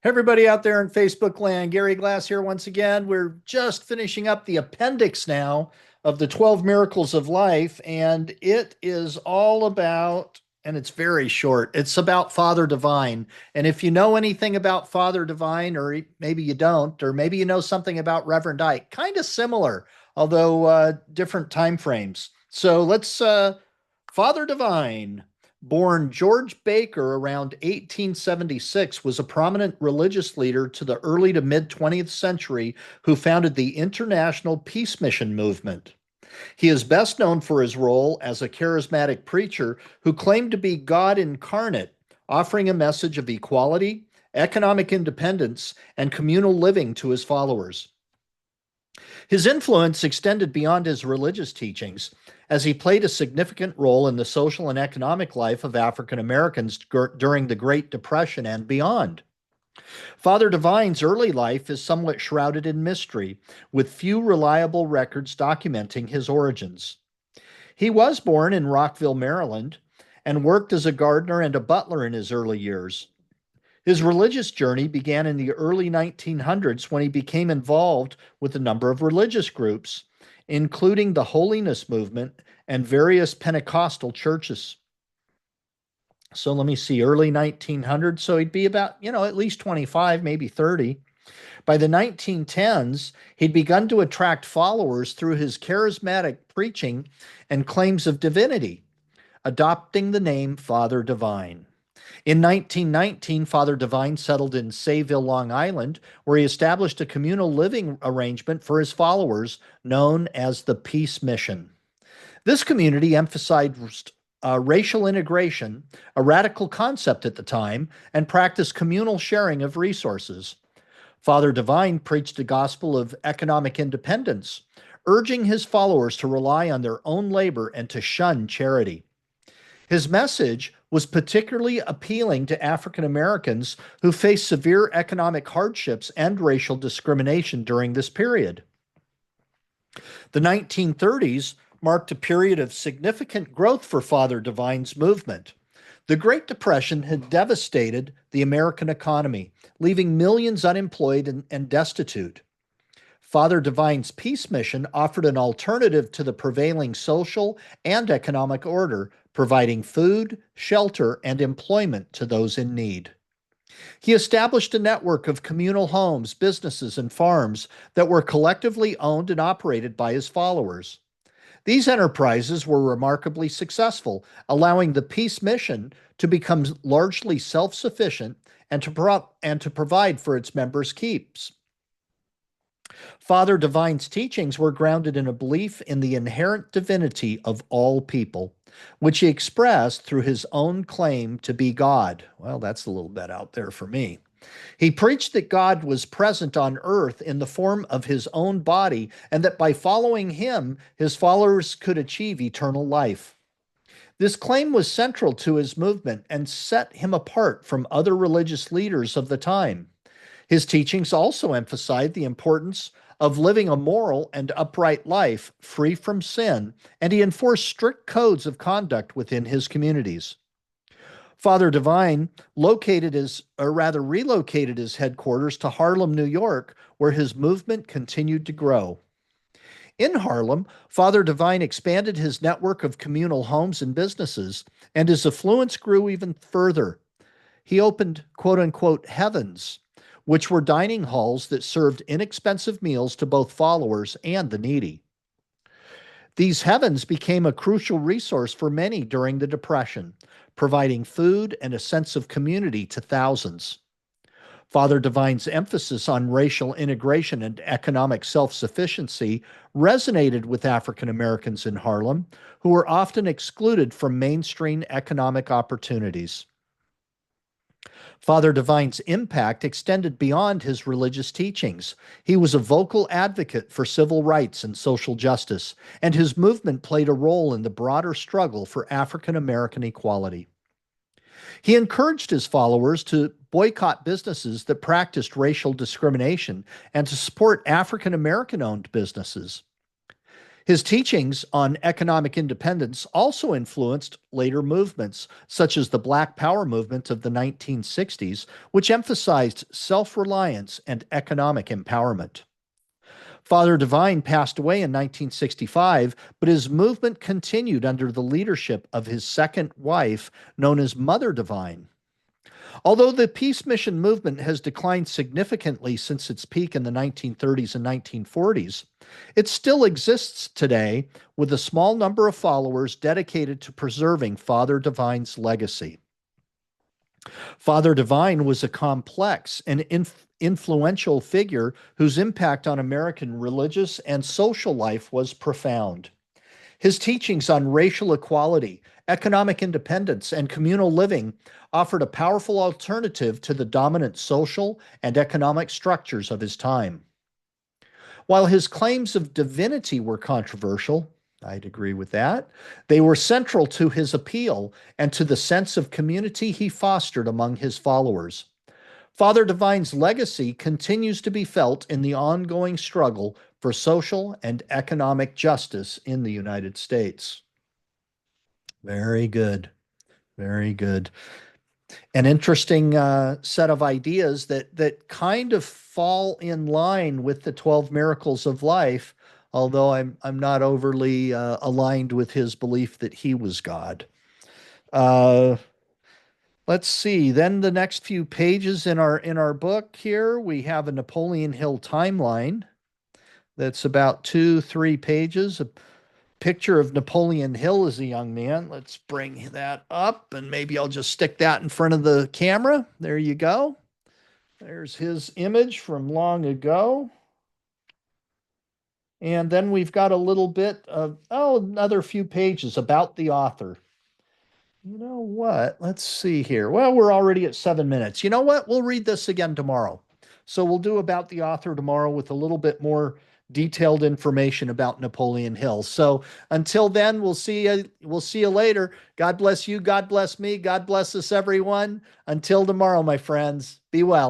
Hey, everybody out there in Facebook land, Gary Glass here once again. We're just finishing up the appendix now of the 12 Miracles of Life, and it is all about, and it's very short, it's about Father Divine. And if you know anything about Father Divine, or maybe you don't, or maybe you know something about Reverend Ike, kind of similar, although different time frames. So Father Divine. Born George Baker around 1876, was a prominent religious leader to the early to mid 20th century who founded the International Peace Mission movement. He is best known for his role as a charismatic preacher who claimed to be God incarnate, offering a message of equality, economic independence, and communal living to his followers. His influence extended beyond his religious teachings, as he played a significant role in the social and economic life of African Americans during the Great Depression and beyond. Father Divine's early life is somewhat shrouded in mystery, with few reliable records documenting his origins. He was born in Rockville, Maryland, and worked as a gardener and a butler in his early years. His religious journey began in the early 1900s when he became involved with a number of religious groups, including the Holiness Movement and various Pentecostal churches. So let me see, early 1900s. So he'd be about, at least 25, maybe 30. By the 1910s, he'd begun to attract followers through his charismatic preaching and claims of divinity, adopting the name Father Divine. In 1919, Father Divine settled in Sayville, Long Island, where he established a communal living arrangement for his followers known as the Peace Mission. This community emphasized racial integration, a radical concept at the time, and practiced communal sharing of resources. Father Divine preached a gospel of economic independence, urging his followers to rely on their own labor and to shun charity. His message was particularly appealing to African Americans who faced severe economic hardships and racial discrimination during this period. The 1930s marked a period of significant growth for Father Divine's movement. The Great Depression had devastated the American economy, leaving millions unemployed and destitute. Father Divine's Peace Mission offered an alternative to the prevailing social and economic order, providing food, shelter, and employment to those in need. He established a network of communal homes, businesses, and farms that were collectively owned and operated by his followers. These enterprises were remarkably successful, allowing the Peace Mission to become largely self-sufficient and to provide for its members' keeps. Father Divine's teachings were grounded in a belief in the inherent divinity of all people, which he expressed through his own claim to be God. Well, that's a little bit out there for me. He preached that God was present on earth in the form of his own body, and that by following him, his followers could achieve eternal life. This claim was central to his movement and set him apart from other religious leaders of the time. His teachings also emphasized the importance of living a moral and upright life free from sin, and he enforced strict codes of conduct within his communities. Father Divine relocated his headquarters to Harlem, New York, where his movement continued to grow. In Harlem, Father Divine expanded his network of communal homes and businesses, and his affluence grew even further. He opened quote unquote heavens, which were dining halls that served inexpensive meals to both followers and the needy. These heavens became a crucial resource for many during the Depression, providing food and a sense of community to thousands. Father Divine's emphasis on racial integration and economic self-sufficiency resonated with African Americans in Harlem, who were often excluded from mainstream economic opportunities. Father Divine's impact extended beyond his religious teachings. He was a vocal advocate for civil rights and social justice, and his movement played a role in the broader struggle for African American equality. He encouraged his followers to boycott businesses that practiced racial discrimination and to support African American owned businesses. His teachings on economic independence also influenced later movements, such as the Black Power movement of the 1960s, which emphasized self reliance and economic empowerment. Father Divine passed away in 1965, but his movement continued under the leadership of his second wife, known as Mother Divine. Although the peace mission movement has declined significantly since its peak in the 1930s and 1940s, it still exists today with a small number of followers dedicated to preserving Father Divine's legacy. Father Divine was a complex and influential figure whose impact on American religious and social life was profound. His teachings on racial equality, economic independence, and communal living offered a powerful alternative to the dominant social and economic structures of his time. While his claims of divinity were controversial, I'd agree with that, they were central to his appeal and to the sense of community he fostered among his followers. Father Divine's legacy continues to be felt in the ongoing struggle for social and economic justice in the United States. Very good. Very good. An interesting set of ideas that kind of fall in line with the 12 miracles of life, although I'm not overly aligned with his belief that he was God. Uh, let's see. Then the next few pages in our book here, we have a Napoleon Hill timeline that's about 2-3 pages. A picture of Napoleon Hill as a young man. Let's bring that up, and maybe I'll just stick that in front of the camera. There you go. There's his image from long ago. And then we've got a little bit of, another few pages about the author. You know what? Let's see here. Well, we're already at 7 minutes. You know what? We'll read this again tomorrow. So we'll do about the author tomorrow with a little bit more detailed information about Napoleon Hill. So until then, we'll see you. We'll see you later. God bless you. God bless me. God bless us, everyone. Until tomorrow, my friends. Be well.